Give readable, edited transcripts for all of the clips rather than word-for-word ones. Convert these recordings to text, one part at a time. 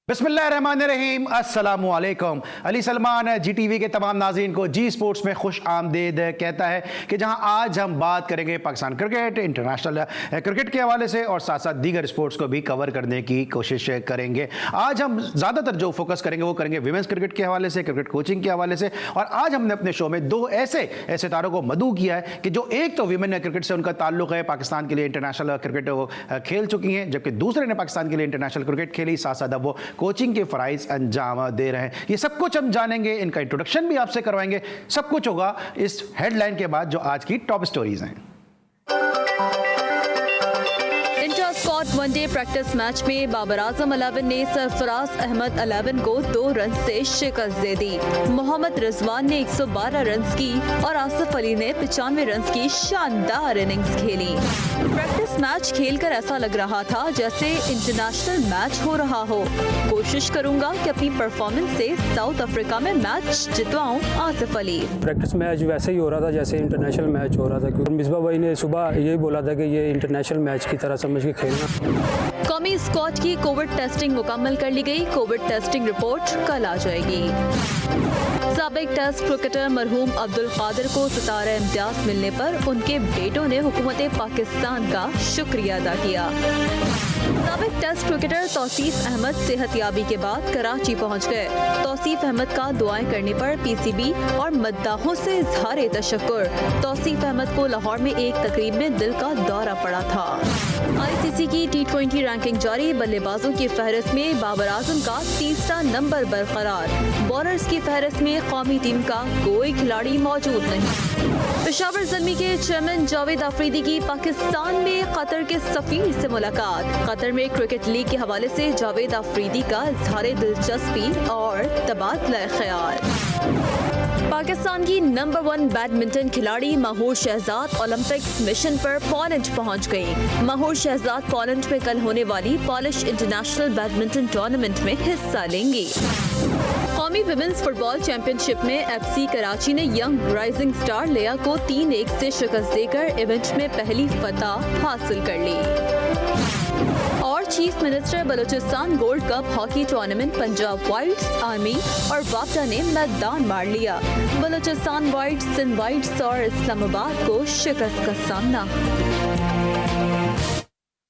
बिस्मिल्लाहिर्रहमानिर्रहीम, अस्सलामु अलैकुम। अली सलमान जी टीवी के तमाम नाज़रीन को जी स्पोर्ट्स में खुश आमदीद कहता है कि जहां आज हम बात करेंगे पाकिस्तान क्रिकेट, इंटरनेशनल क्रिकेट के हवाले से और साथ साथ दीगर स्पोर्ट्स को भी कवर करने की कोशिश करेंगे। आज हम ज़्यादातर जो फोकस करेंगे वो करेंगे विमेंस क्रिकेट के हवाले से, क्रिकेट कोचिंग के हवाले से। और आज हमने अपने शो में दो ऐसे सितारों को मदऊ किया है कि जो एक तो विमेन क्रिकेट से उनका ताल्लुक है, पाकिस्तान के लिए इंटरनेशनल क्रिकेट वो खेल चुकी हैं, जबकि दूसरे ने पाकिस्तान के लिए इंटरनेशनल क्रिकेट खेली, साथ साथ अब वो कोचिंग के फराइज अंजाम दे रहे हैं। ये सब कुछ हम जानेंगे, इनका इंट्रोडक्शन भी आपसे करवाएंगे। सब कुछ होगा इस हेडलाइन के बाद जो आज की टॉप स्टोरीज हैं। स्कॉट वनडे प्रैक्टिस मैच में बाबर आजम 11 ने सरफराज अहमद 11 को 2 रन से शिकस्त दे दी। मोहम्मद रिजवान ने 112 रन की और आसिफ अली ने 95 रन की शानदार इनिंग्स खेली। प्रैक्टिस मैच खेलकर ऐसा लग रहा था जैसे इंटरनेशनल मैच हो रहा हो। कोशिश करूंगा कि अपनी परफॉर्मेंस से साउथ अफ्रीका में मैच जितवाऊं। आसिफ अली। प्रैक्टिस मैच वैसे ही हो रहा था जैसे इंटरनेशनल मैच हो रहा था, क्योंकि मिसबा भाई ने सुबह यही बोला था कि ये इंटरनेशनल मैच की तरह समझ के खेलना। कौमी स्क्वाड की कोविड टेस्टिंग मुकम्मल कर ली गई। कोविड टेस्टिंग रिपोर्ट कल आ जाएगी। साबिक टेस्ट क्रिकेटर मरहूम अब्दुल कादिर को सितारा इम्तियाज मिलने पर उनके बेटों ने हुकूमत पाकिस्तान का शुक्रिया अदा किया। साबिक टेस्ट क्रिकेटर तौसीफ अहमद सेहतयाबी के बाद कराची पहुंच गए। तौसीफ अहमद का दुआएं करने पर पीसीबी और मद्दाहों से इजहार तशक्कुर। तौसीफ अहमद को लाहौर में एक तकरीब में दिल का दौरा पड़ा था। आईसीसी की T20 रैंकिंग जारी। बल्लेबाजों की फहरिस्त में बाबर आजम का तीसरा नंबर बरकरार। बॉलर्स की फहरिस्त में कौमी टीम का कोई खिलाड़ी मौजूद नहीं। पेशावर ज़ल्मी के चेयरमैन जावेद अफरीदी की पाकिस्तान में कतर के सफीर से मुलाकात। कतर में क्रिकेट लीग के हवाले से जावेद अफरीदी का इजहार दिलचस्पी और तबादला ख्याल। पाकिस्तान की नंबर 1 बैडमिंटन खिलाड़ी महूर शहजाद ओलंपिक्स मिशन पर पोलैंड पहुंच गई। महूर शहजाद पोलैंड में कल होने वाली पॉलिश इंटरनेशनल बैडमिंटन टूर्नामेंट में हिस्सा लेंगी। कौमी विमेंस फुटबॉल चैंपियनशिप में एफसी कराची ने यंग राइजिंग स्टार लिया को 3-1 से शिकस्त देकर इवेंट में पहली फतह हासिल कर ली। और chief minister Balochistan gold cup hockey tournament Punjab whites, army और वापडा ने मैदान मार लिया। बलूचिस्तान वाइट्स, सिंध वाइट्स और इस्लामाबाद को शिकस्त का सामना।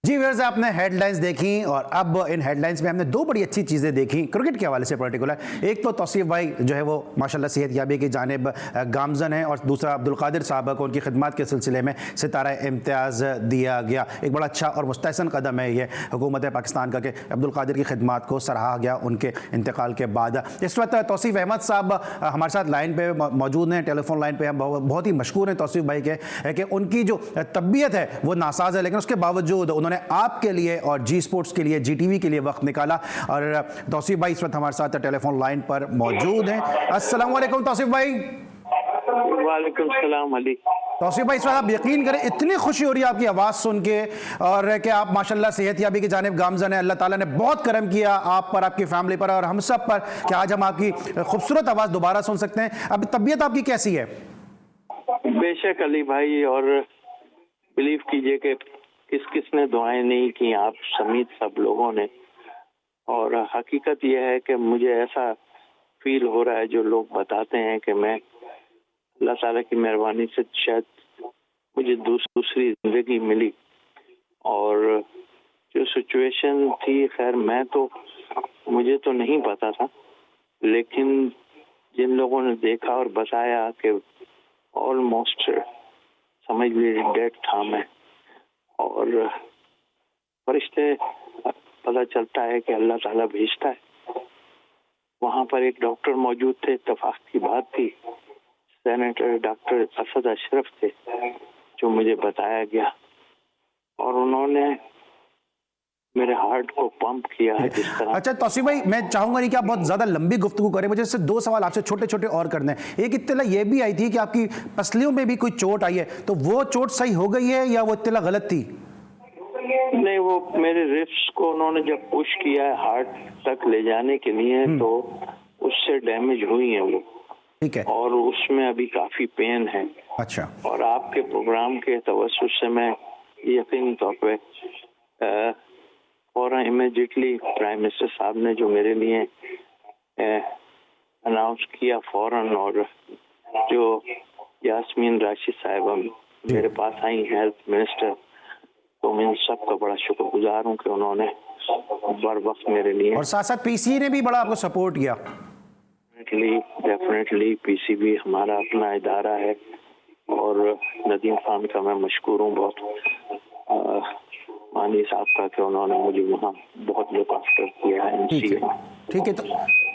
जी व्यूअर्स, आपने हेडलाइंस देखी और अब इन हेडलाइंस में हमने दो बड़ी अच्छी चीज़ें देखी क्रिकेट के हवाले से पर्टिकुलर। एक तो तौसीफ भाई जो है वो माशाल्लाह सेहतयाबी की जानिब गामजन है, और दूसरा अब्दुल कादिर साहब को उनकी खिदमत के सिलसिले में सितारा इम्तियाज़ दिया गया। एक बड़ा अच्छा और मुस्तहसन कदम है ये हुकूमत पाकिस्तान का कि अब्दुल कादिर की खिदमत को सराहा गया उनके इंतकाल के बाद। इस वक्त तौसीफ अहमद साहब हमारे साथ लाइन पर मौजूद हैं, टेलीफोन लाइन पर। हम बहुत ही मशहूर हैं तौसीफ भाई के कि उनकी जो तबीयत है वो नासाज है, लेकिन उसके बावजूद उन्होंने आपके लिए और जी स्पोर्ट्स के लिए, जी टीवी के लिए वक्त निकाला। और तौसीफ भाई इस वक्त हमारे साथ टेलीफोन लाइन पर मौजूद हैं। अस्सलाम वालेकुम तौसीफ भाई। वालेकुम सलाम अली। तौसीफ भाई, इस वक्त आप यकीन करें इतनी खुशी हो रही है आपकी आवाज़ सुन के, और कि आप माशाल्लाह सेहतयाबी की जानिब गामजन है। अल्लाह ताला ने बहुत करम किया आप पर, आपकी फैमिली पर और हम सब पर कि आज हम आपकी खूबसूरत आवाज़ दोबारा सुन सकते हैं। अब तबीयत आपकी कैसी है? बेशक अली भाई, और बिलीव कीजिए कि किसने दुआएं नहीं की, आप समेत सब लोगों ने। और हकीकत यह है कि मुझे ऐसा फील हो रहा है, जो लोग बताते हैं कि मैं अल्लाह ताला की मेहरबानी से शायद मुझे दूसरी जिंदगी मिली। और जो सिचुएशन थी, खैर मुझे तो नहीं पता था, लेकिन जिन लोगों ने देखा और बताया कि ऑलमोस्ट समझ लीजिए डेड था मैं। और फरिश्ते पता चलता है कि अल्लाह ताला भेजता है। वहाँ पर एक डॉक्टर मौजूद थे, इत्तेफाक की बात थी, सेनेटर डॉक्टर असद अशरफ थे, जो मुझे बताया गया, और उन्होंने मेरे हार्ट को पंप किया है जिस तरह। अच्छा तौसीफ भाई, मैं चाहूंगा नहीं कि आप बहुत ज्यादा लंबी गुफ्तगू करें, मुझे इससे दो सवाल आपसे छोटे छोटे और करने हैं। एक इत्तला ये भी आई थी कि आपकी पसलियों में भी कोई चोट आई है, तो वो चोट सही हो गई है या वो इत्तला गलत थी? नहीं, वो मेरे रिब्स को उन्होंने जब पुश किया है हार्ट तक ले जाने के लिए, तो उससे डैमेज हुई है वो। ठीक है। और उसमें अभी काफी पेन है। अच्छा। और आपके प्रोग्राम के तवज्जुह से मैं यकीनी तौर पे फौरन इमीडिएटली प्राइम मिनिस्टर साहब ने जो मेरे लिए अनाउंस किया फौरन, और जो यास्मीन राशिद साहिबा मेरे पास आई हेल्थ मिनिस्टर, तो मैं इन सबका बड़ा शुक्रगुजार हूँ कि उन्होंने बर वक्त मेरे लिए, और साथ साथ पीसी ने भी बड़ा आपको सपोर्ट किया। डेफिनेटली पीसीबी हमारा अपना इदारा है, और नदीम खान का मैं मशकूर हूँ बहुत, मानी साहब का, कि उन्होंने मुझे वहाँ बहुत लुक आफ्टर किया है। ठीक है, तो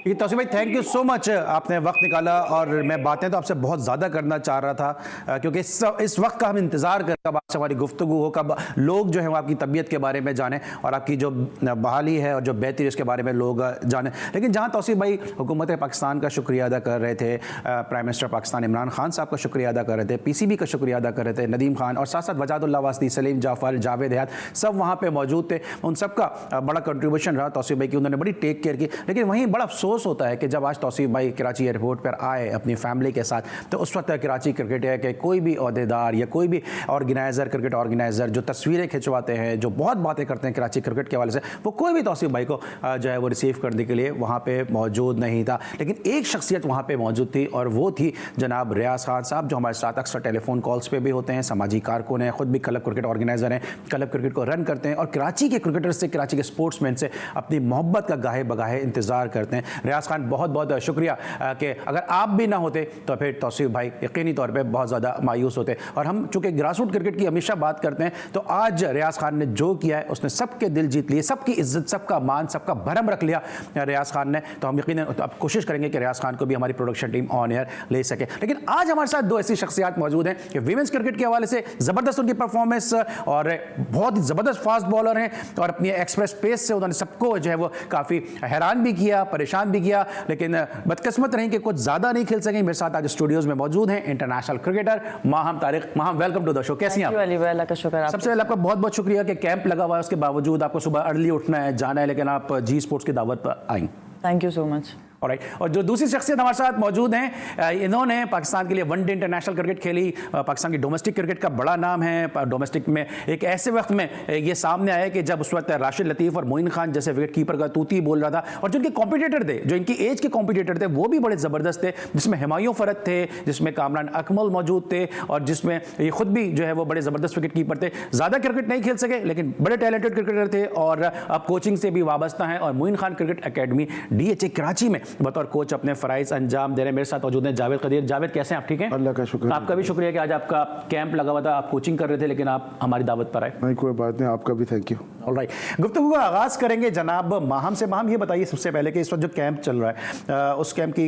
ये तौसीफ भाई थैंक यू सो मच, आपने वक्त निकाला। और मैं बातें तो आपसे बहुत ज़्यादा करना चाह रहा था, क्योंकि इस वक्त का हम इंतज़ार कर, कब आपसे हमारी गुफ्तगू हो, कब लोग जो है वो आपकी तबीयत के बारे में जाने और आपकी जो बहाली है और जो बेहतरी इसके बारे में लोग जाने। लेकिन जहाँ तौसीफ भाई हुकूमत पाकिस्तान का शुक्रिया अदा कर रहे थे, प्राइम मिनिस्टर पाकिस्तान इमरान खान साहब का शुक्रिया अदा कर रहे थे, पीसीबी का शुक्रिया अदा कर रहे थे, नदीम खान और साथ साथ वजादुल्लाह वास्ती, सलीम जाफ़र, जावेद हयात, सब वहाँ पर मौजूद थे। उन सबका बड़ा कंट्रीब्यूशन रहा तौसीफ भाई की, उन्होंने बड़ी टेक केयर की। लेकिन वहीं बड़ा अफसोस होता है कि जब आज तौसीफ भाई कराची एयरपोर्ट पर आए अपनी फैमिली के साथ, तो उस वक्त कराची क्रिकेट है कि कोई भी अहदेदार या कोई भी ऑर्गेनाइज़र, क्रिकेट ऑर्गेनाइज़र जो तस्वीरें खिंचवाते हैं, जो बहुत बातें करते हैं कराची क्रिकेट के हवाले से, वो कोई भी तौसीफ भाई को जो है वो रिसीव करने के लिए वहाँ पे मौजूद नहीं था। लेकिन एक शख्सियत वहाँ पे मौजूद थी, और वो थी जनाब रियाज खान साहब, जो हमारे साथ अक्सर टेलीफोन कॉल्स पे भी होते हैं, समाजी कारकुन हैं, खुद भी क्लब क्रिकेट ऑर्गेनाइज़र हैं, क्लब क्रिकेट को रन करते हैं, और कराची के क्रिकेटर्स से, कराची के स्पोर्ट्समैन से अपनी मोहब्बत का गाहे बगाहे इंतज़ार करते हैं। रियाज खान बहुत बहुत शुक्रिया, कि अगर आप भी ना होते तो फिर तौसीफ भाई यकीनी तौर पे बहुत ज़्यादा मायूस होते। और हम चूँकि ग्रासरूट क्रिकेट की हमेशा बात करते हैं, तो आज रियाज खान ने जो किया है, उसने सबके दिल जीत लिए, सबकी इज्जत, सबका मान, सबका भरम रख लिया रियाज खान ने। तो हम यकीनन अब कोशिश करेंगे कि रियाज खान को भी हमारी प्रोडक्शन टीम ऑन एयर ले सके। लेकिन आज हमारे साथ दो ऐसी शख्सियात मौजूद हैं कि वीमेंस क्रिकेट के हवाले से ज़बरदस्त उनकी परफॉर्मेंस, और बहुत ही ज़बरदस्त फास्ट बॉलर हैं, और अपनी एक्सप्रेस पेस से उन्होंने सबको जो है वो काफ़ी हैरान भी किया, परेशान भी किया। लेकिन बदकिस्मत रही कि कुछ ज़्यादा नहीं खेल सकें। मेरे साथ आज स्टूडियोज़ में मौजूद हैं international cricketer Maham Tariq. Maham, welcome to the show, कैसी हैं आप? अल्लाह का शुक्र। सबसे पहले आपका बहुत बहुत शुक्रिया कि कैंप लगा हुआ है, उसके बावजूद आपको सुबह अर्ली उठना है, जाना है, लेकिन आप जी स्पोर्ट्स की दावत पर आई। Thank you so much. Alright, और जो दूसरी शख्सियत हमारे साथ मौजूद हैं, इन्होंने पाकिस्तान के लिए वनडे इंटरनेशनल क्रिकेट खेली। पाकिस्तान की डोमेस्टिक क्रिकेट का बड़ा नाम है। डोमेस्टिक में एक ऐसे वक्त में ये सामने आया कि जब उस वक्त राशिद लतीफ़ और मोइन खान जैसे विकेट कीपर का तूती बोल रहा था, और जो इनके कॉम्पिटिटर थे, जो इनकी एज के कॉम्पिटिटर थे, वो भी बड़े ज़बरदस्त थे, जिसमें हुमायूं फ़रद थे, जिसमें कामरान अकमल मौजूद थे, और जिसमें ये खुद भी जो है वो बड़े ज़बरदस्त विकेट कीपर थे। ज़्यादा क्रिकेट नहीं खेल सके, लेकिन बड़े टैलेंटेड क्रिकेटर थे, और अब कोचिंग से भी वाबस्ता हैं, और Moin Khan cricket academy DHA Karachi में बतौर कोच अपने फ़राइज़ अंजाम दे रहे हैं। मेरे साथ मौजूद हैं जावेद कदीर। जावेद, कैसे हैं आप? ठीक हैं, अल्लाह का शुक्र। आपका भी शुक्रिया कि आज आपका कैंप लगा हुआ था, आप कोचिंग कर रहे थे, लेकिन आप हमारी दावत पर आए। नहीं, कोई बात नहीं, आपका भी थैंक यू। ऑलराइट, गुफ्तगू का आगाज़ करेंगे जनाब माहम से। माहम, ये बताइए सबसे पहले कि इस वक्त जो कैंप चल रहा है, उस कैंप की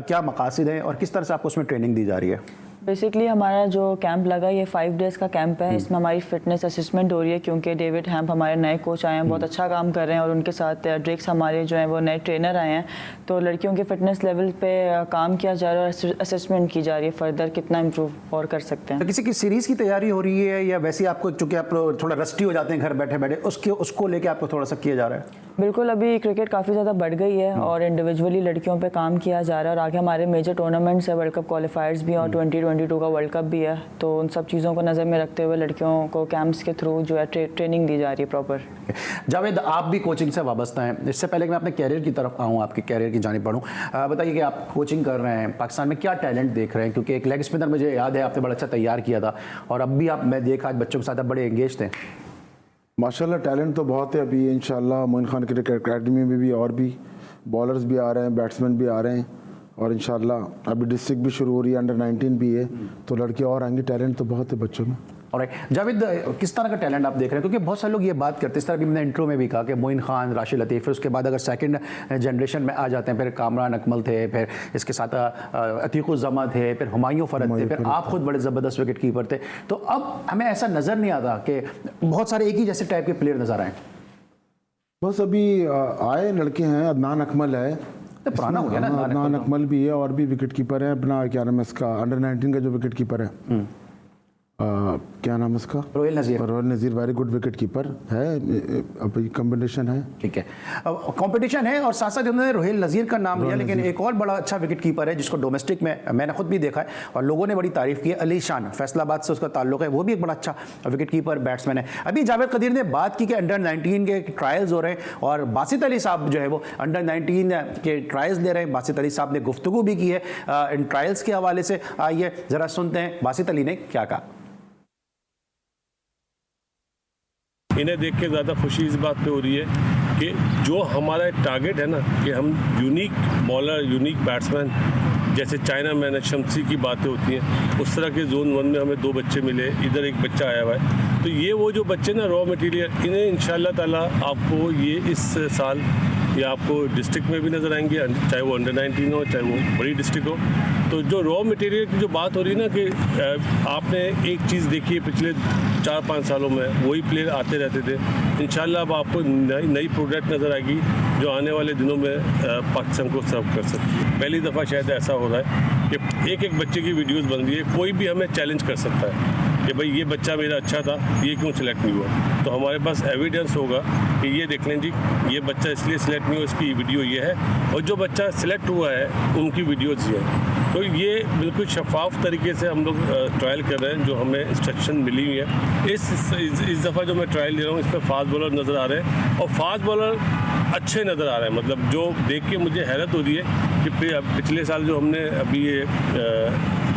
क्या मकासद हैं और किस तरह से आपको उसमें ट्रेनिंग दी जा रही है? बेसिकली हमारा जो कैंप लगा, ये 5 डेज़ का कैंप है। इसमें हमारी फिटनेस असेसमेंट हो रही है, क्योंकि डेविड हैम्प हमारे नए कोच आए हैं, बहुत अच्छा काम कर रहे हैं, और उनके साथ ड्रिक्स हमारे जो हैं वो नए ट्रेनर आए हैं। तो लड़कियों के फिटनेस लेवल पे काम किया जा रहा है, और असेसमेंट की जा रही है फर्दर कितना इम्प्रूव और कर सकते हैं। तो किसी की सीरीज़ की तैयारी हो रही है, या वैसे आपको, चूँकि आप थोड़ा रस्टी हो जाते हैं घर बैठे बैठे, उसको लेके आपको थोड़ा सा किया जा रहा है? बिल्कुल, अभी क्रिकेट काफ़ी ज़्यादा बढ़ गई है, और इंडिविजुअली लड़कियों पे काम किया जा रहा है, और आगे हमारे मेजर टूर्नामेंट्स है, वर्ल्ड कप क्वालिफायर्स भी हैं, और 2022 का वर्ल्ड कप भी है। तो उन सब चीज़ों को नज़र में रखते हुए लड़कियों को कैंप्स के थ्रू जो है ट्रेनिंग दी जा रही है प्रॉपर। जावेद, आप भी कोचिंग से वाबस्ता हैं। इससे पहले कि मैं अपने कैरियर की तरफ आऊँ, आपके कैरियर की जानिब बढ़ूँ, बताइए कि आप कोचिंग कर रहे हैं, पाकिस्तान में क्या टैलेंट देख रहे हैं? क्योंकि एक लेग स्पिनर मुझे याद है आपने बड़ा अच्छा तैयार किया था, और अब भी मैं देखा आज बच्चों के साथ आप बड़े एंगेज थे। माशाल्लाह टैलेंट तो बहुत है। अभी इंशाल्लाह मोइन खान क्रिकेट अकेडमी में भी और भी बॉलर्स भी आ रहे हैं, बैट्समैन भी आ रहे हैं, और इंशाल्लाह अभी डिस्ट्रिक्ट भी शुरू हो रही है, अंडर 19 भी है, तो लड़के और आएंगे। टैलेंट तो बहुत है बच्चों में। ऑलराइट, जावेद, किस तरह का टैलेंट आप देख रहे हैं? क्योंकि बहुत सारे लोग ये बात करते हैं, इस तरह भी मैंने इंट्रो में भी कहा कि मोइन खान, राशिद लतीफ़, फिर उसके बाद अगर सेकंड जनरेशन में आ जाते हैं, फिर कामरान अकमल थे, फिर इसके साथ अतीकुज़्ज़मा थे, फिर हुमायूं फ़रद थे, फिर आप खुद बड़े ज़बरदस्त विकेट कीपर थे। तो अब हमें ऐसा नज़र नहीं आता कि बहुत सारे एक ही जैसे टाइप के प्लेयर नज़र आए। बस अभी आए लड़के हैं, अदनान अकमल है, तो पुराना हो गया ना, अदनान अकमल भी है, और भी विकेट कीपर है अपना, क्या नाम है इसका, अंडर 19 का जो विकेट कीपर है। क्या नाम है उसका? रोहिल नज़ीर। रोहिल नज़ीर वेरी गुड विकेट कीपर है। अब कॉम्बिनेशन है, ठीक है, कंपटीशन है और साथ साथ उन्होंने रोहिल नज़ीर का नाम लिया, लेकिन एक और बड़ा अच्छा विकेट कीपर है जिसको डोमेस्टिक में मैंने खुद भी देखा है और लोगों ने बड़ी तारीफ की है, अली शान, फैसलाबाद से उसका ताल्लुक है, वो भी एक बड़ा अच्छा विकेट कीपर बैट्समैन है। अभी जावेद कदीर ने बात की कि अंडर 19 के ट्रायल्स हो रहे हैं और बासित अली साहब जो है वो अंडर 19 के ट्रायल्स ले रहे हैं। बासित अली साहब ने गुफ्तगू भी की है इन ट्रायल्स के हवाले से। आइए ज़रा सुनते हैं बासित अली ने क्या कहा। इन्हें देख के ज़्यादा खुशी इस बात पे हो रही है कि जो हमारा टारगेट है ना कि हम यूनिक बॉलर, यूनिक बैट्समैन, जैसे चाइना में शमसी की बातें होती हैं, उस तरह के जोन 1 में हमें 2 बच्चे मिले, इधर एक बच्चा आया हुआ है। तो ये वो जो बच्चे ना रॉ मटेरियल, इन्हें इंशाल्लाह ताला आपको ये इस साल ये आपको डिस्ट्रिक्ट में भी नज़र आएंगे, चाहे वो अंडर 19 हो चाहे वो बड़ी डिस्ट्रिक्ट हो। तो जो रॉ मटेरियल की जो बात हो रही है ना कि आपने एक चीज़ देखी है पिछले 4-5 सालों में, वही प्लेयर आते रहते थे। इंशाल्लाह अब आपको नई प्रोडक्ट नज़र आएगी जो आने वाले दिनों में पाकिस्तान को सर्व कर सकती है। पहली दफ़ा शायद ऐसा हो रहा है कि एक बच्चे की वीडियोज़ बन रही है, कोई भी हमें चैलेंज कर सकता है कि भाई ये बच्चा मेरा अच्छा था, ये क्यों सिलेक्ट नहीं हुआ। तो हमारे पास एविडेंस होगा कि ये देख लें जी, ये बच्चा इसलिए सिलेक्ट नहीं हुआ, इसकी वीडियो ये है, और जो बच्चा सिलेक्ट हुआ है उनकी वीडियोज़ ये है। तो ये बिल्कुल शफाफ तरीके से हम लोग ट्रायल कर रहे हैं, जो हमें इंस्ट्रक्शन मिली हुई है। इस दफ़ा जो मैं ट्रायल ले रहा हूँ, इस पर फास्ट बॉलर नज़र आ रहे हैं और फास्ट बॉलर अच्छे नज़र आ रहे हैं। मतलब जो देख के मुझे हैरत हो रही है कि पिछले साल जो हमने अभी ये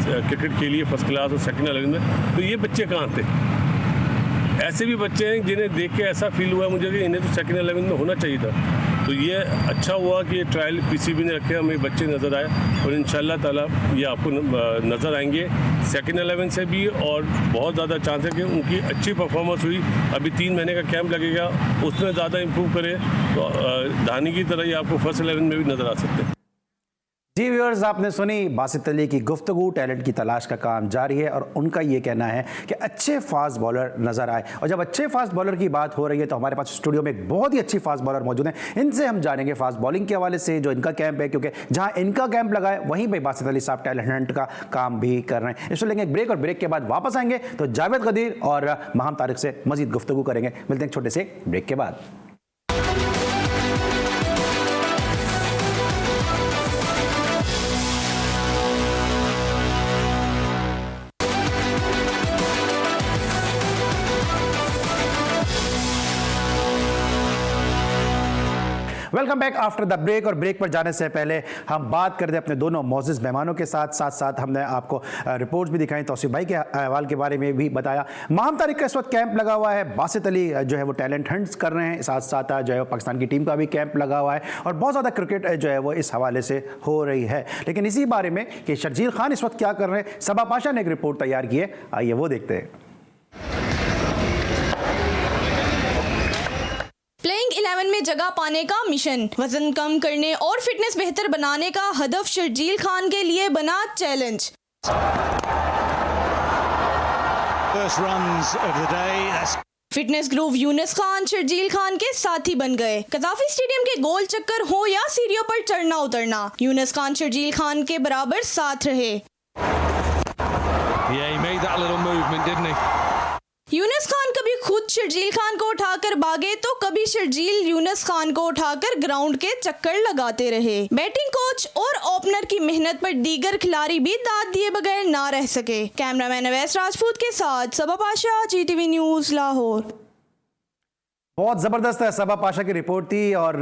क्रिकेट खेली है फर्स्ट क्लास और सेकंड 11 में, तो ये बच्चे कहाँ थे? ऐसे भी बच्चे हैं जिन्हें देख के ऐसा फील हुआ मुझे कि इन्हें तो सेकंड 11 में होना चाहिए था। तो ये अच्छा हुआ कि ये ट्रायल पीसीबी ने रखे, हमें बच्चे नज़र आए और इंशाल्लाह ताला ये आपको नज़र आएंगे सेकंड 11 से भी, और बहुत ज़्यादा चांस है कि उनकी अच्छी परफॉर्मेंस हुई। अभी 3 महीने का कैंप लगेगा, उसमें ज़्यादा इम्प्रूव करे तो धानी की तरह ही आपको फर्स्ट 11 में भी नज़र आ सकते हैं। जी व्यूअर्स, आपने सुनी बासित अली की गुफ्तगू। टैलेंट की तलाश का काम जारी है और उनका ये कहना है कि अच्छे फास्ट बॉलर नज़र आए। और जब अच्छे फास्ट बॉलर की बात हो रही है तो हमारे पास स्टूडियो में एक बहुत ही अच्छी फास्ट बॉलर मौजूद हैं। इनसे हम जानेंगे फास्ट बॉलिंग के हवाले से जो इनका कैंप है, क्योंकि जहां इनका कैंप लगा है वहीं पर बासित अली साहब टैलेंट हंट का काम भी कर रहे हैं। इसमें लेंगे एक ब्रेक और ब्रेक के बाद वापस आएंगे तो जावेद कदीर और माहम तारिक से मजीद गुफ्तगू करेंगे। मिलते हैं छोटे से ब्रेक के बाद। Welcome back after the break. और ब्रेक पर जाने से पहले हम बात करते हैं अपने दोनों मौजूद मेहमानों के साथ हमने आपको रिपोर्ट्स भी दिखाई, तौसीफ भाई के अहवाल के बारे में भी बताया। माहम तारिक का इस वक्त कैंप लगा हुआ है, बासित अली जो है वो टैलेंट हंट्स कर रहे हैं, साथ साथ जो है पाकिस्तान की टीम का भी कैंप लगा हुआ है और बहुत ज़्यादा क्रिकेट जो है वो इस हवाले से हो रही है। लेकिन इसी बारे में कि शर्जील खान इस वक्त क्या कर रहे हैं, सबा पाशा ने एक रिपोर्ट तैयार की है, आइए वो देखते हैं। प्लेइंग 11 में जगह पाने का मिशन, वजन कम करने और फिटनेस बेहतर बनाने का हदफ शर्जील खान के लिए बना challenge. Fitness groove Yunus Khan Sharjeel Khan के साथी बन गए। कज़ाफी स्टेडियम के गोल चक्कर हो या सीढ़ियों पर चढ़ना उतरना, यूनुस खान शर्जील खान के बराबर साथ रहे। यूनुस खान कभी खुद शर्जील खान को उठाकर भागे तो कभी शर्जील यूनुस खान को उठाकर ग्राउंड के चक्कर लगाते रहे। बैटिंग कोच और ओपनर की मेहनत पर दीगर खिलाड़ी भी दाद दिए बगैर ना रह सके। कैमरामैन अवैस राजपूत के साथ सबा पाशा, GTV न्यूज़, लाहौर। बहुत ज़बरदस्त है सबा पाशा की रिपोर्ट थी। और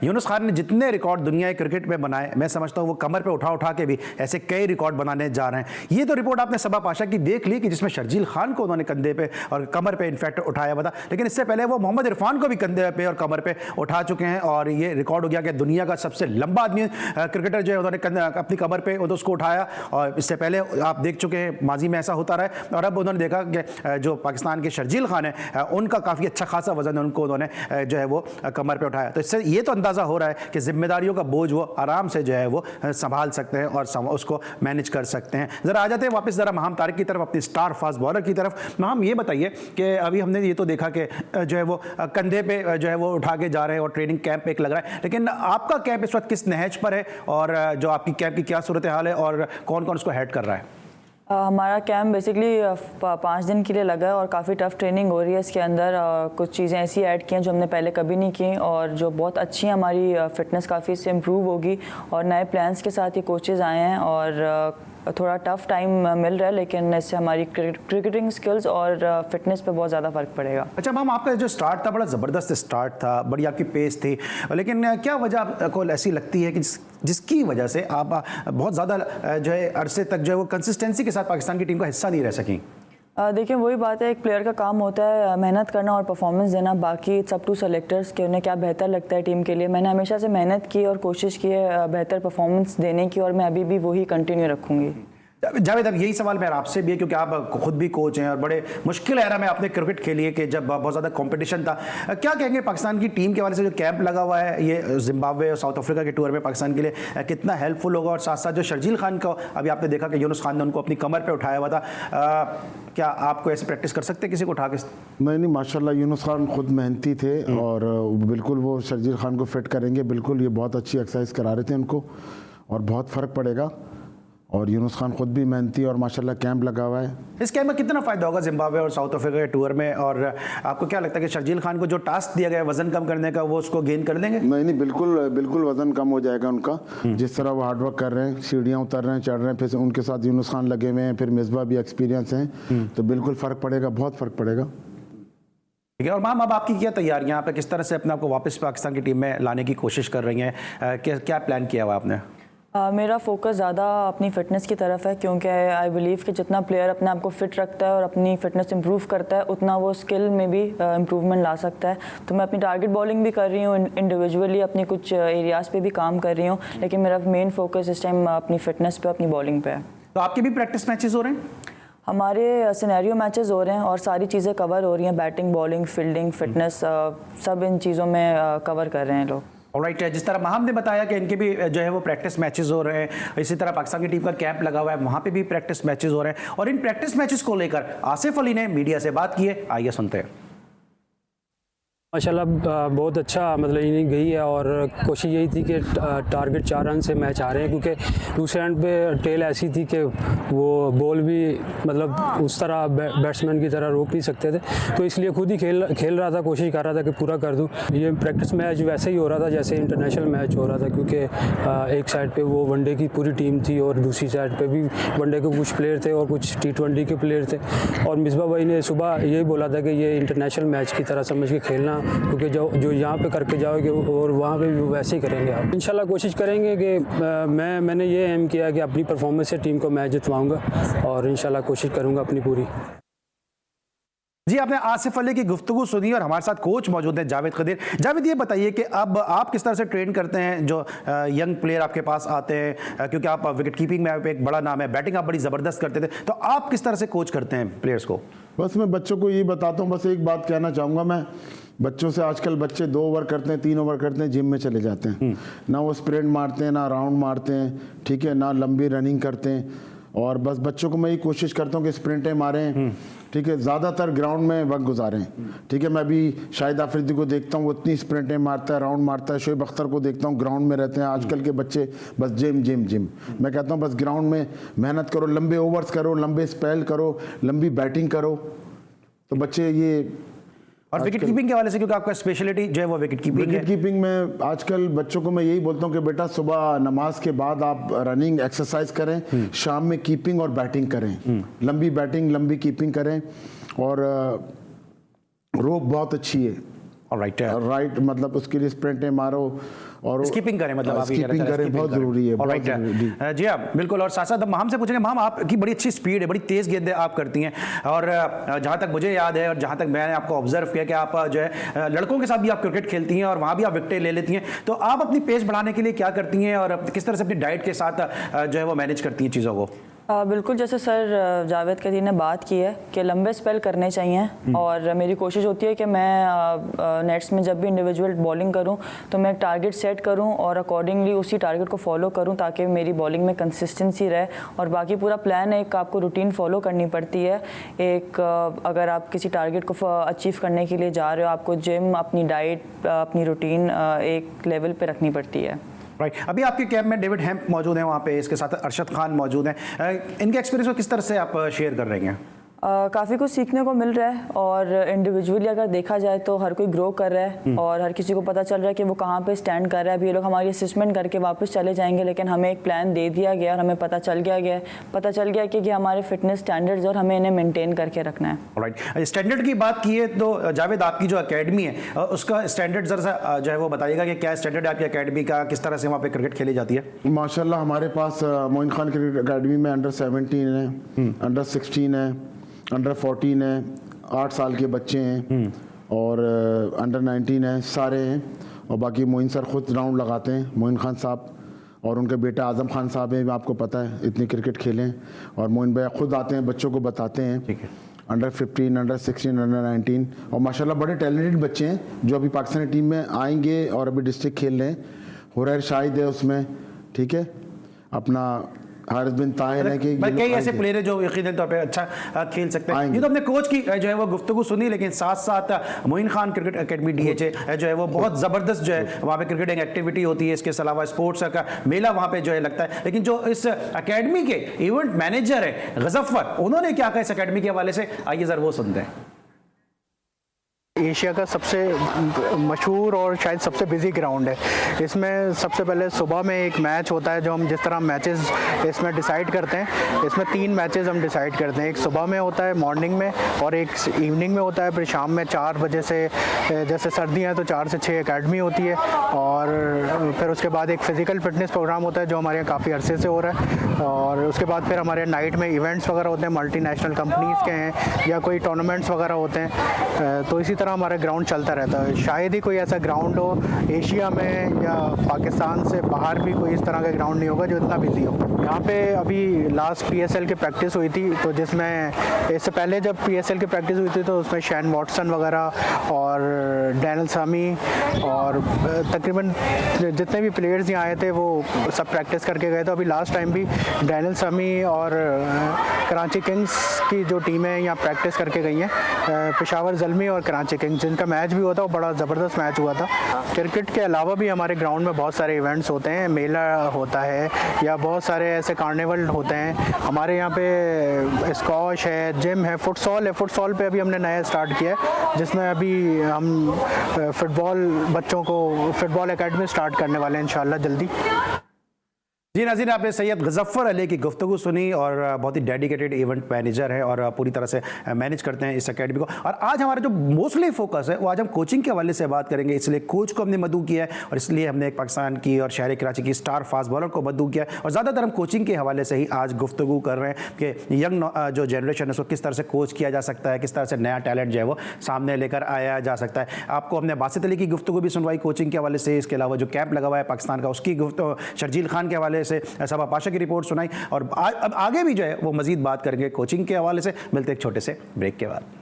यूनुस खान ने जितने रिकॉर्ड दुनिया के क्रिकेट में बनाए, मैं समझता हूँ वो कमर पे उठा के भी ऐसे कई रिकॉर्ड बनाने जा रहे हैं। ये तो रिपोर्ट आपने सबा पाशा की देख ली कि जिसमें शर्जील खान को उन्होंने कंधे पे और कमर पे इनफैक्ट उठाया हुआ था, लेकिन इससे पहले वो मोहम्मद इरफान को भी कंधे पे और कमर पे उठा चुके हैं और ये रिकॉर्ड हो गया कि दुनिया का सबसे लंबा आदमी क्रिकेटर जो है उन्होंने अपनी कमर पर उसको उठाया। और इससे पहले आप देख चुके हैं माजी में ऐसा होता रहा है और अब उन्होंने देखा कि जो पाकिस्तान के शर्जील खान है उनका काफ़ी अच्छा खासा वजन है, उनको उन्होंने जो है वो कमर पे उठाया। तो इससे ये तो अंदाज़ा हो रहा है कि जिम्मेदारियों का बोझ वो आराम से जो है वो संभाल सकते हैं और उसको मैनेज कर सकते हैं। ज़रा आ जाते हैं वापस ज़रा माहम तारिक की तरफ, अपनी स्टार फास्ट बॉलर की तरफ। माहम, ये बताइए कि अभी हमने ये तो देखा कि जो है वो कंधे पे जो है वो उठा के जा रहे हैं और ट्रेनिंग कैंप एक लग रहा है, लेकिन आपका कैंप इस वक्त किस नहज पर है और जो आपकी कैंप की क्या सूरत हाल है और कौन कौन उसको हेड कर रहा है? हमारा कैंप बेसिकली 5 दिन के लिए लगा है और काफ़ी टफ़ ट्रेनिंग हो रही है इसके अंदर। कुछ चीज़ें ऐसी ऐड की हैं जो हमने पहले कभी नहीं की और जो बहुत अच्छी हैं। हमारी फ़िटनेस काफ़ी इससे इम्प्रूव होगी और नए प्लान्स के साथ ये कोचेज़ आए हैं और थोड़ा टफ़ टाइम मिल रहा है, लेकिन इससे हमारी क्रिकेटिंग स्किल्स और फ़िटनेस पे बहुत ज़्यादा फ़र्क पड़ेगा। अच्छा मैम, आपका जो स्टार्ट था बड़ा ज़बरदस्त स्टार्ट था, बड़ी आपकी पेस थी, लेकिन क्या वजह आपको ऐसी लगती है कि जिसकी वजह से आप बहुत ज़्यादा जो है अरसे तक जो है वो कंसिस्टेंसी के साथ पाकिस्तान की टीम का हिस्सा नहीं रह सकें? देखिए वही बात है, एक प्लेयर का काम होता है मेहनत करना और परफॉर्मेंस देना। बाकी इट्स अप टू सेलेक्टर्स कि उन्हें क्या बेहतर लगता है टीम के लिए। मैंने हमेशा से मेहनत की और कोशिश की है बेहतर परफॉर्मेंस देने की और मैं अभी भी वही कंटिन्यू रखूँगी। जावेद, अब यही सवाल मेरा आपसे भी है क्योंकि आप खुद भी कोच हैं और बड़े मुश्किल एरा में आपने क्रिकेट खेली है कि जब बहुत ज़्यादा कंपटीशन था। क्या कहेंगे पाकिस्तान की टीम के हवाले से जो कैंप लगा हुआ है ये जिम्बाब्वे और साउथ अफ्रीका के टूर में पाकिस्तान के लिए कितना हेल्पफुल होगा? और साथ साथ जो शर्जील खान का अभी आपने देखा कि यूनुस खान ने उनको अपनी कमर पर उठाया हुआ था, क्या आपको ऐसे प्रैक्टिस कर सकते हैं किसी को उठा के? नहीं, माशाल्लाह यूनुस खान खुद मेहनती थे और बिल्कुल वो शर्जील खान को फिट करेंगे। बिल्कुल ये बहुत अच्छी एक्सरसाइज करा रहे थे उनको और बहुत फ़र्क पड़ेगा। और यूनुस खान खुद भी मेहनती और माशाल्लाह कैंप लगा हुआ है। इस कैंप में कितना फ़ायदा होगा जिम्बाब्वे और साउथ अफ्रीका के टूर में? और आपको क्या लगता है कि शर्जील खान को जो टास्क दिया गया है वज़न कम करने का, वो उसको गेन कर लेंगे? नहीं, बिल्कुल वज़न कम हो जाएगा उनका। जिस तरह वो हार्डवर्क कर रहे हैं, सीढ़ियाँ उतर रहे हैं, चढ़ रहे हैं, फिर उनके साथ यूनुस खान लगे हुए हैं, फिर मिसबा भी एक्सपीरियंस हैं, तो बिल्कुल फ़र्क पड़ेगा, बहुत फ़र्क पड़ेगा। ठीक है। और मैम, अब आपकी क्या तैयारियाँ, आप किस तरह से अपने आप को वापस पाकिस्तान की टीम में लाने की कोशिश कर रही हैं? क्या प्लान किया हुआ आपने? मेरा फोकस ज़्यादा अपनी फ़िटनेस की तरफ है क्योंकि आई बिलीव कि जितना प्लेयर अपने आप को फ़िट रखता है और अपनी फ़िटनेस इंप्रूव करता है उतना वो स्किल में भी इम्प्रूवमेंट ला सकता है। तो मैं अपनी टारगेट बॉलिंग भी कर रही हूँ, इंडिविजुअली अपनी कुछ एरियाज़ पे भी काम कर रही हूँ, लेकिन मेरा मेन फोकस इस टाइम अपनी फ़िटनेस पे, अपनी बॉलिंग पे है। तो आपके भी प्रैक्टिस मैचेस हो रहे हैं? हमारे सिनेरियो मैचेस हो रहे हैं और सारी चीज़ें कवर हो रही हैं, बैटिंग, बॉलिंग, फील्डिंग, फिटनेस, सब इन चीज़ों में कवर कर रहे हैं लोग। ऑलराइट, जिस तरह महम ने बताया कि इनके भी जो है वो प्रैक्टिस मैचेस हो रहे हैं, इसी तरह पाकिस्तान की टीम का कैंप लगा हुआ है, वहाँ पे भी प्रैक्टिस मैचेस हो रहे हैं और इन प्रैक्टिस मैचेस को लेकर आसिफ अली ने मीडिया से बात की है। आइए सुनते हैं। माशाल्लाह बहुत अच्छा मतलब इनिंग गई है और कोशिश यही थी कि टारगेट 4 रन से मैच आ रहे हैं क्योंकि दूसरे एंड पे टेल ऐसी थी कि वो बॉल भी मतलब उस तरह बैट्समैन की तरह रोक नहीं सकते थे, तो इसलिए खुद ही खेल रहा था, कोशिश कर रहा था कि पूरा कर दूं। ये प्रैक्टिस मैच वैसे ही हो रहा था जैसे इंटरनेशनल मैच हो रहा था क्योंकि एक साइड पे वो वनडे की पूरी टीम थी और दूसरी साइड पे भी वनडे के कुछ प्लेयर थे और कुछ T20 के प्लेयर थे। और मिसबा भाई ने सुबह यही बोला था कि ये इंटरनेशनल मैच की तरह समझ के खेलना, क्योंकि जो यहाँ पे करके जाओगे और वहाँ पे भी वैसे ही करेंगे आप। इंशाल्लाह कोशिश करेंगे कि मैंने ये एम किया कि अपनी परफॉर्मेंस से टीम को मैच जितवाऊंगा और इंशाल्लाह कोशिश करूँगा अपनी पूरी। जी, आपने आसिफ अली की गुफ्तगू सुनी और हमारे साथ कोच मौजूद हैं जावेद खदीर। जावेद, ये बताइए कि अब आप किस तरह से ट्रेन करते हैं जो यंग प्लेयर आपके पास आते हैं, क्योंकि आप विकेट कीपिंग में आप एक बड़ा नाम है, बैटिंग आप बड़ी ज़बरदस्त करते थे, तो आप किस तरह से कोच करते हैं प्लेयर्स को? बस मैं बच्चों को ये बताता हूँ, बस एक बात कहना चाहूँगा मैं बच्चों से। आजकल बच्चे 2 ओवर करते हैं, 3 ओवर करते हैं, जिम में चले जाते हैं, ना वो स्प्रिंट मारते हैं, ना राउंड मारते हैं, ठीक है, ना लंबी रनिंग करते हैं। और बस बच्चों को मैं ये कोशिश करता हूँ कि स्प्रिंटें मारें, ठीक है, ज़्यादातर ग्राउंड में वक्त गुजारें, ठीक है। मैं भी शाहिद आफरीदी को देखता हूँ, वो इतनी स्प्रिंटें मारता है, राउंड मारता है। शोएब अख्तर को देखता हूँ, ग्राउंड में रहते हैं। आजकल के बच्चे बस जिम जिम जिम। मैं कहता हूँ बस ग्राउंड में मेहनत करो, लंबे ओवर्स करो, लंबे स्पेल करो, लंबी बैटिंग करो, तो बच्चे ये। और विकेट कीपिंग के हवाले से, क्योंकि आपका स्पेशलिटी जो है वो विकेट कीपिंग है। विकेट कीपिंग में आजकल बच्चों को मैं यही बोलता हूँ कि बेटा सुबह नमाज के बाद आप रनिंग एक्सरसाइज करें, शाम में कीपिंग और बैटिंग करें, लंबी बैटिंग लंबी कीपिंग करें। और रोप बहुत अच्छी है, राइट, मतलब उसके लिए स्प्रिंटें मारो और स्कीपिंग करें, मतलब आप स्कीपिंग करें, बहुत ज़रूरी है। जी हाँ, बिल्कुल। और साथ साथ हम माम से पूछेंगे, माम आपकी बड़ी अच्छी स्पीड है, बड़ी तेज़ गेंदें आप करती हैं और जहाँ तक मुझे याद है और जहाँ तक मैंने आपको ऑब्जर्व किया कि आप जो है लड़कों के साथ भी आप क्रिकेट खेलती हैं और वहाँ भी आप विकेटें ले लेती हैं, तो आप अपनी पेस बढ़ाने के लिए क्या करती हैं और किस तरह से अपनी डाइट के साथ जो है वो मैनेज करती हैं चीज़ों को? बिल्कुल, जैसे सर जावेद खदीर ने बात की है कि लंबे स्पेल करने चाहिए और मेरी कोशिश होती है कि मैं नेट्स में जब भी इंडिविजुअल बॉलिंग करूं तो मैं एक टारगेट सेट करूं और अकॉर्डिंगली उसी टारगेट को फॉलो करूं ताकि मेरी बॉलिंग में कंसिस्टेंसी रहे। और बाकी पूरा प्लान है, एक आपको रूटीन फॉलो करनी पड़ती है। एक अगर आप किसी टारगेट को अचीव करने के लिए जा रहे हो, आपको जिम, अपनी डाइट, अपनी रूटीन एक लेवल पे रखनी पड़ती है। राइट, अभी आपके कैंप में डेविड हेम्प मौजूद हैं, वहाँ पे इसके साथ अरशद खान मौजूद हैं। इनके एक्सपीरियंस को किस तरह से आप शेयर कर रहे हैं? काफ़ी कुछ सीखने को मिल रहा है और इंडिविजुअली अगर देखा जाए तो हर कोई ग्रो कर रहा है और हर किसी को पता चल रहा है कि वो कहाँ पे स्टैंड कर रहा है। अभी ये लोग हमारी असेसमेंट करके वापस चले जाएंगे, लेकिन हमें एक प्लान दे दिया गया और हमें पता चल गया कि हमारे फिटनेस स्टैंडर्ड्स और हमें इन्हें मेंटेन करके रखना है। राइट, स्टैंडर्ड की बात की है तो जावेद, आपकी जो एकेडमी है उसका स्टैंडर्ड जरा जो है वो बताइएगा कि क्या स्टैंडर्ड है आपकी एकेडमी का, किस तरह से वहाँ पे क्रिकेट खेली जाती है? माशाल्लाह हमारे पास मोइन खान क्रिकेट अकेडमी में अंडर 17 है, अंडर 16 है, अंडर 14 है, 8 साल के बच्चे हैं और अंडर 19 है, सारे हैं। और बाकी मोइन सर खुद राउंड लगाते हैं, मोइन खान साहब और उनके बेटा आज़म खान साहब हैं, आपको पता है इतनी क्रिकेट खेलें, और मोइन भैया खुद आते हैं, बच्चों को बताते हैं। ठीक है। अंडर 15, अंडर 16, अंडर 19 और माशाल्लाह बड़े टैलेंटेड बच्चे हैं जो अभी पाकिस्तानी टीम में आएंगे और अभी डिस्ट्रिक्ट खेल रहे हैं। हुरैर शाहिद है उसमें, ठीक है, अपना हारिस बिन ताहिर है कि कई ऐसे प्लेयर हैं जो यकीनन तौर पे अच्छा खेल सकते हैं। ये तो अपने कोच की जो है वो गुफ्तगू सुनी, लेकिन साथ साथ Moin Khan cricket academy DHA जो है वो बहुत ज़बरदस्त जो है वहाँ पे क्रिकेटिंग एक्टिविटी होती है, इसके अलावा स्पोर्ट्स का मेला वहाँ पे जो है लगता है। लेकिन जो इस एकेडमी के इवेंट मैनेजर है गजफ्फर, उन्होंने क्या कहा इस एकेडमी के हवाले से, आइए ज़रा वो सुनते हैं। एशिया का सबसे मशहूर और शायद सबसे बिजी ग्राउंड है। इसमें सबसे पहले सुबह में एक मैच होता है जो हम जिस तरह मैचेस इसमें डिसाइड करते हैं, इसमें 3 मैचेस हम डिसाइड करते हैं। एक सुबह में होता है मॉर्निंग में और एक इवनिंग में होता है, फिर शाम में 4 बजे से, जैसे सर्दियाँ हैं तो 4 से 6 एकेडमी होती है और फिर उसके बाद एक फ़िज़िकल फिटनेस प्रोग्राम होता है जो हमारे यहाँ काफ़ी अरसे से हो रहा है। और उसके बाद फिर हमारे नाइट में इवेंट्स वगैरह होते हैं, मल्टीनेशनल कंपनीज़ के हैं या कोई टूर्नामेंट्स वगैरह होते हैं। तो इसी तरह हमारा ग्राउंड चलता रहता है। शायद ही कोई ऐसा ग्राउंड हो एशिया में या पाकिस्तान से बाहर भी कोई इस तरह का ग्राउंड नहीं होगा जो इतना बिजी हो। यहाँ पे अभी लास्ट PSL की प्रैक्टिस हुई थी, तो जिसमें इससे पहले जब PSL की प्रैक्टिस हुई थी तो उसमें शैन वॉटसन वगैरह और डैनियल सामी और तकरीबन जितने भी प्लेयर्स यहाँ आए थे वो सब प्रैक्टिस करके गए थे। अभी लास्ट टाइम भी डैनियल सामी और कराची किंग्स की जो टीमें यहाँ प्रैक्टिस करके गई हैं, पेशावर ज़ल्मी और कराची किंग्स, जिनका मैच भी हुआ था, वो बड़ा ज़बरदस्त मैच हुआ था। क्रिकेट के अलावा भी हमारे ग्राउंड में बहुत सारे इवेंट्स होते हैं, मेला होता है या बहुत सारे ऐसे कार्निवल होते हैं। हमारे यहाँ पे स्क्वॉश है, जिम है, फुटसॉल है। फुटसॉल पे अभी हमने नया स्टार्ट किया है जिसमें अभी हम फुटबॉल बच्चों को फुटबॉल एकेडमी स्टार्ट करने वाले हैं इंशाल्लाह जल्दी। जी नाज़रीन, आपने सैयद गजफ्फर अली की गुफ्तगू सुनी और बहुत ही डेडिकेटेड इवेंट मैनेजर है और पूरी तरह से मैनेज करते हैं इस एकेडमी को। और आज हमारा जो मोस्टली फोकस है वो आज हम कोचिंग के हवाले से बात करेंगे, इसलिए कोच को हमने मदऊ किया है और इसलिए हमने एक पाकिस्तान की और शहर कराची की स्टार फास्ट बॉलर को मदऊ किया है। और ज़्यादातर हम कोचिंग के हवाले से ही आज गुफ्तगू कर रहे हैं कि यंग जो जनरेशन है उसको किस तरह से कोच किया जा सकता है, किस तरह से नया टैलेंट जो है वो सामने लेकर आया जा सकता है। आपको हमने बासित अली की गुफ्तगू भी सुनवाई कोचिंग के हवाले से, इसके अलावा जो कैंप लगा हुआ है पाकिस्तान का उसकी शर्जील खान के हवाले से, सबा पाशा की रिपोर्ट सुनाई और अब आगे भी जो है वो मजीद बात करेंगे कोचिंग के हवाले से। मिलते एक छोटे से ब्रेक के बाद।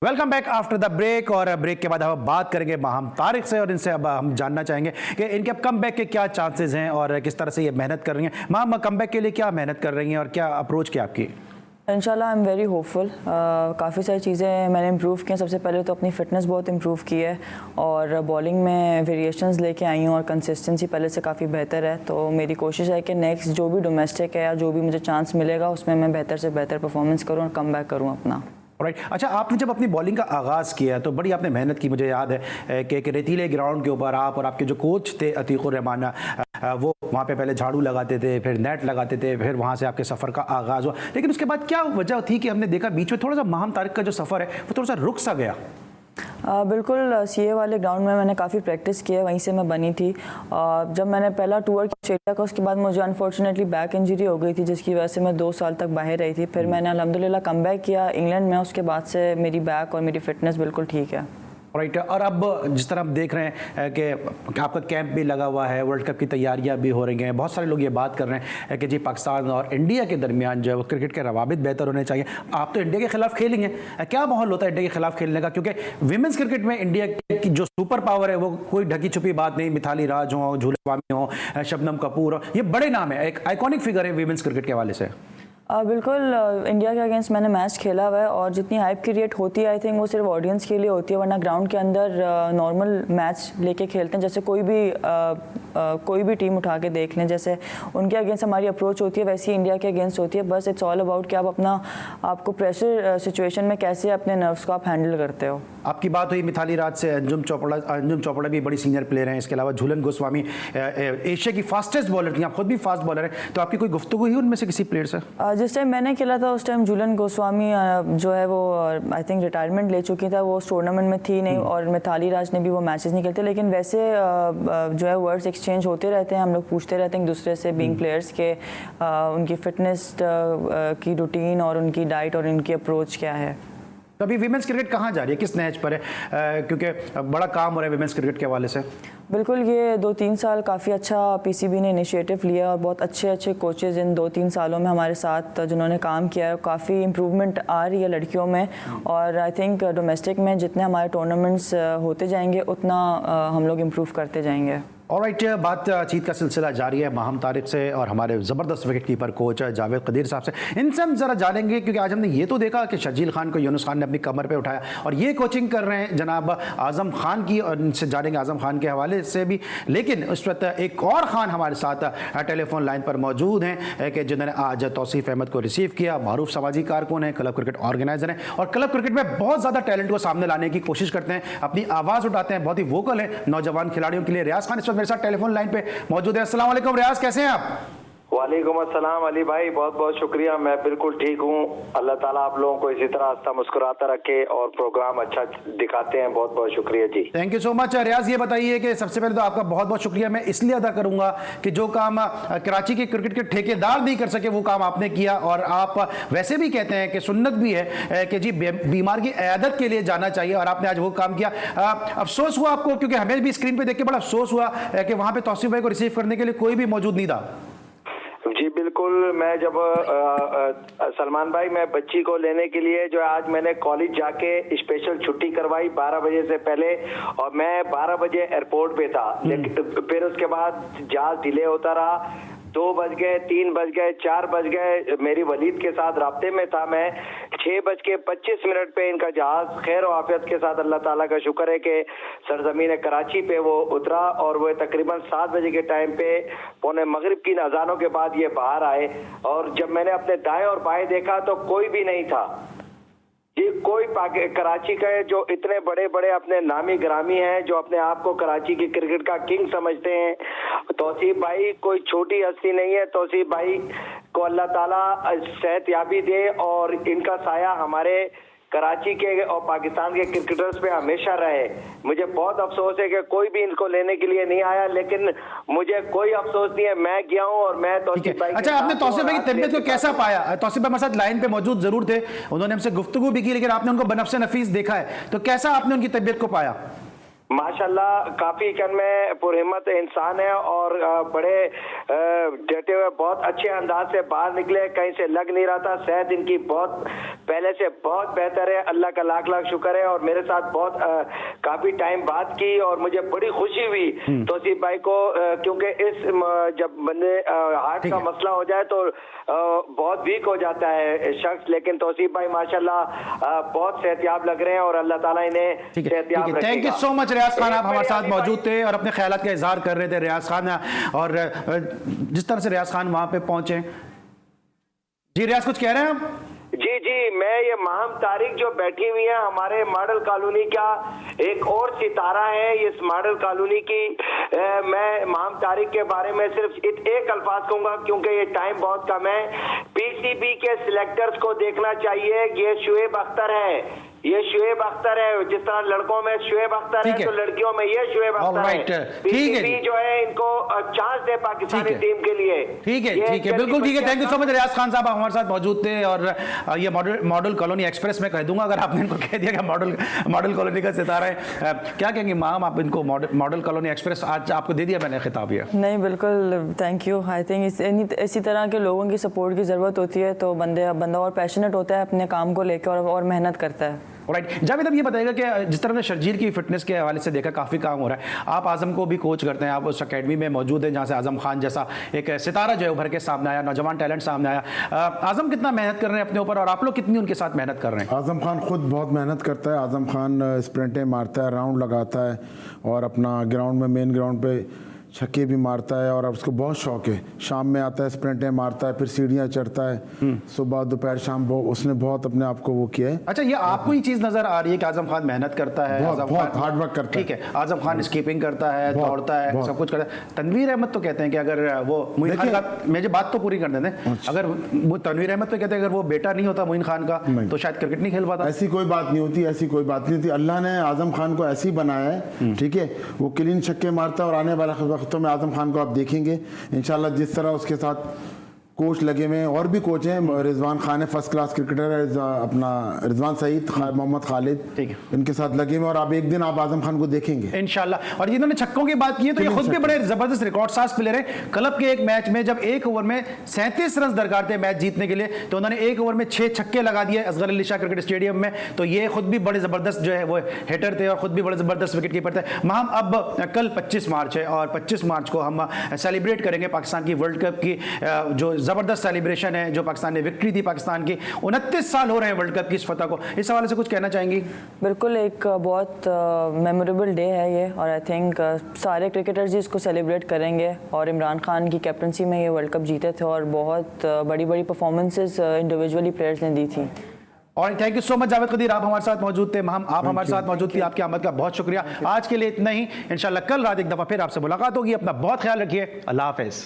Welcome back after the break. और ब्रेक के बाद हम बात करेंगे माहम तारिक से और इनसे अब हम जानना चाहेंगे कि इनके अब कम बैक के क्या चांसेस हैं और किस तरह से ये मेहनत कर रही हैं। माहम, कम बैक के लिए क्या मेहनत कर रही हैं और क्या अप्रोच क्या आपकी? इंशाल्लाह आई एम वेरी होपफुल। काफ़ी सारी चीज़ें मैंने इम्प्रूव की हैं। सबसे पहले तो अपनी फ़िटनेस बहुत इम्प्रूव की है और बॉलिंग में वेरिएशंस लेके आई हूँ और कंसिस्टेंसी पहले से काफ़ी बेहतर है। तो मेरी कोशिश है कि नेक्स्ट जो भी डोमेस्टिक है या जो भी मुझे चांस मिलेगा उसमें मैं बेहतर से बेहतर परफॉर्मेंस करूँ और कम बैक करूँ अपना। राइट, अच्छा, आपने जब अपनी बॉलिंग का आगाज़ किया तो बड़ी आपने मेहनत की। मुझे याद है कि एक रेतीले ग्राउंड के ऊपर आप और आपके जो कोच थे अतीकुर रहमान, वो वहाँ पे पहले झाड़ू लगाते थे, फिर नेट लगाते थे, फिर वहाँ से आपके सफ़र का आगाज़ हुआ। लेकिन उसके बाद क्या वजह थी कि हमने देखा बीच में थोड़ा सा माहम तारिक का जो सफ़र है वो थोड़ा सा रुक सा गया? बिल्कुल, CA वाले ग्राउंड में मैंने काफ़ी प्रैक्टिस की है, वहीं से मैं बनी थी। जब मैंने पहला टूर किया ऑस्ट्रेलिया का, उसके बाद मुझे अनफॉर्चुनेटली बैक इंजरी हो गई थी जिसकी वजह से मैं 2 साल तक बाहर रही थी। फिर मैंने अल्हम्दुलिल्लाह कम बैक किया इंग्लैंड में, उसके बाद से मेरी बैक और मेरी फ़िटनेस बिल्कुल ठीक है। राइट। और अब जिस तरह हम देख रहे हैं कि आपका कैंप भी लगा हुआ है, वर्ल्ड कप की तैयारियां भी हो रही हैं, बहुत सारे लोग ये बात कर रहे हैं कि जी पाकिस्तान और इंडिया के दरमियान जो है वो क्रिकेट के रवाबित बेहतर होने चाहिए। आप तो इंडिया के खिलाफ खेलेंगे, क्या माहौल होता है इंडिया के खिलाफ खेलने का? क्योंकि विमेंस क्रिकेट में इंडिया की जो सुपर पावर है वो कोई ढकी छुपी बात नहीं। मिथाली राज हो, झूले स्वामी हो, शबनम कपूर हो, ये बड़े नाम है, एक आइकॉनिक फिगर है विमेंस क्रिकेट के हवाले से। बिल्कुल, इंडिया के अगेंस्ट मैंने मैच खेला हुआ है और जितनी हाइप क्रिएट होती है आई थिंक वो सिर्फ ऑडियंस के लिए होती है, वरना ग्राउंड के अंदर नॉर्मल मैच लेके खेलते हैं। जैसे कोई भी टीम उठा के देख लें, जैसे उनके अगेंस्ट हमारी अप्रोच होती है वैसी इंडिया के अगेंस्ट होती है। बस इट्स ऑल अबाउट कि आप आपको प्रेशर सिचुएशन में कैसे अपने नर्व्स को आप हैंडल करते हो। आपकी बात हुई मिथाली राज से, अंजुम चोपड़ा भी बड़ी सीनियर प्लेयर हैं, इसके अलावा झूलन गोस्वामी एशिया की फास्टेस्ट बॉलर थी, आप खुद भी फास्ट बॉलर हैं, तो आपकी कोई गुफ्तगू हुई उनमें से किसी प्लेयर से? जिस टाइम मैंने खेला था उस टाइम झूलन गोस्वामी जो है वो आई थिंक रिटायरमेंट ले चुकी था, वो उस टूर्नामेंट में थी नहीं, और मिथाली राज ने भी वो मैचेस नहीं खेलते। लेकिन वैसे जो है वर्ड्स एक्सचेंज होते रहते हैं, हम लोग पूछते रहते हैं एक दूसरे से बीइंग प्लेयर्स के उनकी फिटनेस की रूटीन और उनकी डाइट और उनकी अप्रोच क्या है। तो अभी विमेंस क्रिकेट कहाँ जा रही है, किस नहज पर है? क्योंकि बड़ा काम हो रहा है विमेंस क्रिकेट के हवाले से। बिल्कुल, ये 2-3 साल काफ़ी अच्छा पीसीबी ने इनिशिएटिव लिया और बहुत अच्छे कोचेज़ इन 2-3 सालों में हमारे साथ जिन्होंने काम किया है, काफ़ी इम्प्रूवमेंट आ रही है लड़कियों में। और आई थिंक डोमेस्टिक में जितने हमारे टूर्नामेंट्स होते जाएंगे उतना हम लोग इम्प्रूव करते जाएंगे। ऑलराइट, बातचीत का सिलसिला जारी है माहम तारिक से और हमारे ज़बरदस्त wicket keeper coach Javed Qadir sahab से। इनसे हम ज़रा जानेंगे क्योंकि आज हमने ये तो देखा कि शर्जील खान को यूनुस खान ने अपनी कमर पे उठाया और ये कोचिंग कर रहे हैं जनाब आज़म खान की, और इनसे जानेंगे आज़म खान के हवाले से भी। लेकिन उस वक्त एक और खान हमारे साथ टेलीफोन लाइन पर मौजूद हैं कि जिन्होंने आज तौसीफ़ अहमद को रिसीव किया। मारूफ समाजी कारकुन हैं, क्लब क्रिकेट ऑर्गेनाइजर हैं और क्लब क्रिकेट में बहुत ज़्यादा टैलेंट को सामने लाने की कोशिश करते हैं, अपनी आवाज़ उठाते हैं, बहुत ही वोकल है नौजवान खिलाड़ियों के लिए। रियाज खान इस वक्त मेरे साथ टेलीफोन लाइन पे मौजूद है। अस्सलाम वालेकुम रियाज, कैसे हैं आप? वालेकुम अस्सलाम अली भाई, बहुत बहुत शुक्रिया, मैं बिल्कुल ठीक हूँ। अल्लाह ताला आप लोगों को इसी तरह हंसता मुस्कुराता रखे और प्रोग्राम अच्छा दिखाते हैं, बहुत बहुत शुक्रिया जी। Thank you so much. Riyaz, ये बताइए कि सबसे पहले तो आपका बहुत बहुत शुक्रिया मैं इसलिए अदा करूंगा कि जो काम कराची के क्रिकेट के ठेकेदार नहीं कर सके वो काम आपने किया, और आप वैसे भी कहते हैं कि सुन्नत भी है कि जी बीमार की इयादत के लिए जाना चाहिए, और आपने आज वो काम किया। अफसोस हुआ आपको, क्योंकि हमें भी स्क्रीन पर देख के बड़ा अफसोस हुआ कि वहाँ पर तौसीफ भाई को रिसीव करने के लिए कोई भी मौजूद नहीं था। जी बिल्कुल, मैं जब सलमान भाई मैं बच्ची को लेने के लिए जो है आज मैंने कॉलेज जाके स्पेशल छुट्टी करवाई 12 बजे से पहले, और मैं 12 बजे एयरपोर्ट पे था। लेकिन फिर उसके बाद जहाज डिले होता रहा, 2 बज गए, 3 बज गए, 4 बज गए। मेरी वलीद के साथ राब्ते में था मैं। 6:25 पे इनका जहाज खैर और आफियत के साथ, अल्लाह ताला का शुक्र है कि सरजमीन कराची पे वो उतरा, और वो तकरीबन 7 बजे के टाइम पे पौने मगरिब की अजानों के बाद ये बाहर आए। और जब मैंने अपने दाएं और बाएं देखा तो कोई भी नहीं था। ये कोई कराची का है जो इतने बड़े बड़े अपने नामी ग्रामी हैं, जो अपने आप को कराची की क्रिकेट का किंग समझते हैं। तौसीफ भाई कोई छोटी हस्ती नहीं है। तौसीफ भाई को अल्लाह ताला सेहतयाबी दे और इनका साया हमारे कराची के और पाकिस्तान के क्रिकेटर्स पे हमेशा रहे। मुझे बहुत अफसोस है कि कोई भी इनको लेने के लिए नहीं आया, लेकिन मुझे कोई अफसोस नहीं है, मैं गया हूँ और मैं तौसीफ भाई। अच्छा, आपने तौसीफ भाई की तबीयत को कैसा पाया? तौसीफ भाई हमारे साथ लाइन पे मौजूद जरूर थे, उन्होंने हमसे गुफ्तगू भी की, लेकिन आपने उनको बनफ्से नफीस देखा है, तो कैसा आपने उनकी तबीयत को पाया? माशाल्लाह काफी कन में पुरहिम्मत इंसान है और बड़े डटे हुए बहुत अच्छे अंदाज से बाहर निकले, कहीं से लग नहीं रहा था। सेहत इनकी बहुत पहले से बहुत बेहतर है, अल्लाह का लाख लाख शुक्र है। और मेरे साथ बहुत काफी टाइम बात की और मुझे बड़ी खुशी हुई तौसीफ भाई को, क्योंकि इस जब बंदे हार्ट का मसला हो जाए तो बहुत वीक हो जाता है शख्स, लेकिन तौसीफ भाई माशाल्लाह बहुत सेहतयाब लग रहे हैं और अल्लाह ताला इन्हें सेहतयाब रखेगा। थैंक यू सो मच रियाज खान, आप हमारे साथ मौजूद थे और अपने ख्यालात का इजहार कर रहे थे रियाज खान। और जिस तरह से रियाज खान वहां पे पहुंचे, जी रियाज कुछ कह रहे हैं आप? जी, मैं ये माहम तारिक जो बैठी हुई है हमारे मॉडल कॉलोनी का एक और सितारा है इस मॉडल कॉलोनी की। मैं माहम तारिक के बारे में सिर्फ एक अल्फाज कहूंगा क्योंकि ये टाइम बहुत कम है। पीसीबी के सिलेक्टर्स को देखना चाहिए, ये शुएब अख्तर है। ये शुएब अख्तर है, जिस तरह लड़कों में शुएब अख्तर है ठीक है। तो लड़कियों में ये शुएब अख्तर Alright, है। ठीक है PCB जी। जो है इनको चांस दे पाकिस्तानी ठीक है। टीम के लिए। ठीक है, ये ठीक है, जल्दी बिल्कुल ठीक है। बच्चे थैंक यू सो मच रियाज खान साहब, आप हमारे साथ मौजूद थे। और ये मॉडल कॉलोनी एक्सप्रेस में कह दूंगा अगर आपने इनको कह दिया कि मॉडल कॉलोनी का सितारा है। क्या कहेंगे मैम आप इनको? मॉडल कॉलोनी एक्सप्रेस आज आपको दे दिया मैंने खिताब ये। नहीं बिल्कुल थैंक यू। आई थिंक इसी तरह के लोगों की सपोर्ट की ज़रूरत होती है, तो बंदा और पैशनेट होता है अपने काम को लेकर और मेहनत करता है। राइट जावेद, अब ये बताइएगा कि जिस तरह से शर्जील की फिटनेस के हवाले से देखा काफ़ी काम हो रहा है, आप आज़म को भी कोच करते हैं, आप उस अकेडमी में मौजूद हैं जहाँ से आज़म खान जैसा एक सितारा जो है उभर के सामने आया, नौजवान टैलेंट सामने आया। आज़म कितना मेहनत कर रहे हैं अपने ऊपर और आप लोग कितनी उनके साथ मेहनत कर रहे हैं? आज़म खान खुद बहुत मेहनत करता है। आज़म खान स्प्रिंटें मारता है, राउंड लगाता है और अपना ग्राउंड में मेन ग्राउंड पे छक्के भी मारता है और अब उसको बहुत शौक है। शाम में आता है, स्प्रिंटें मारता है, फिर सीढ़ियाँ चढ़ता है, सुबह दोपहर शाम उसने बहुत अपने आप को वो किया है। अच्छा, ये आपको ये चीज़ नज़र आ रही है कि आज़म खान मेहनत करता है, बहुत हार्ड वर्क करता है। ठीक है, आज़म खान स्कीपिंग करता है, दौड़ता है, सब कुछ करता है। तनवीर अहमद तो कहते हैं कि अगर वो मोइन खान का, मुझे बात तो पूरी कर देते हैं, अगर वो तनवीर अहमद तो कहते हैं अगर वो बेटा नहीं होता मोइन खान का तो शायद क्रिकेट नहीं खेल पाता। ऐसी कोई बात नहीं होती, ऐसी कोई बात नहीं होती। अल्लाह ने आज़म खान को ऐसे ही बनाया है, ठीक है। वो क्लीन छक्के मारता है और आने वाले वक्तों में आज़म खान को आप देखेंगे इंशाल्लाह। जिस तरह उसके साथ कोच लगे हुए हैं, और भी कोच हैं, रिजवान खान है फर्स्ट क्लास क्रिकेटर है, अपना रिजवान सईद, मोहम्मद खालिद, ठीक है, इनके साथ लगे हुए हैं और आप एक दिन आप आज़म खान को देखेंगे इंशाल्लाह। और जिन्होंने छक्कों की बात की है तो ये खुद भी बड़े जबरदस्त रिकॉर्ड साज प्लेयर है। क्लब के एक मैच में जब एक ओवर में 37 रन दरकार थे मैच जीतने के लिए, तो उन्होंने एक ओवर में 6 छक्के लगा दिए असगर अली शाह क्रिकेट स्टेडियम में। तो ये खुद भी बड़े जबरदस्त जो है वो हिटर थे और खुद भी बड़े जबरदस्त विकेट कीपर थे। हम अब कल 25 मार्च है और 25 मार्च को हम सेलिब्रेट करेंगे पाकिस्तान की वर्ल्ड कप की जो जबरदस्त सेलिब्रेशन है, जो पाकिस्तान ने विक्ट्री थी पाकिस्तान की। 29 साल हो रहे हैं वर्ल्ड कप की इस फतह को। इस हवाले से कुछ कहना चाहेंगी? बिल्कुल, एक बहुत मेमोरेबल डे है ये और आई थिंक सारे क्रिकेटर्स ही इसको सेलिब्रेट करेंगे। और इमरान खान की कैप्टनसी में ये वर्ल्ड कप जीते थे और बहुत बड़ी बड़ी परफॉर्मेंसेस इंडिविजुअली प्लेयर्स ने दी थी। और thank you so much Javed Qadir, आप हमारे साथ मौजूद थे। हम आप हमारे साथ मौजूद थी, आपकी आमद का बहुत शुक्रिया। आज के लिए इतना ही, इंशाल्लाह कल रात एक दफ़ा फिर आपसे मुलाकात होगी। अपना बहुत ख्याल रखिए, अल्लाह हाफिज़।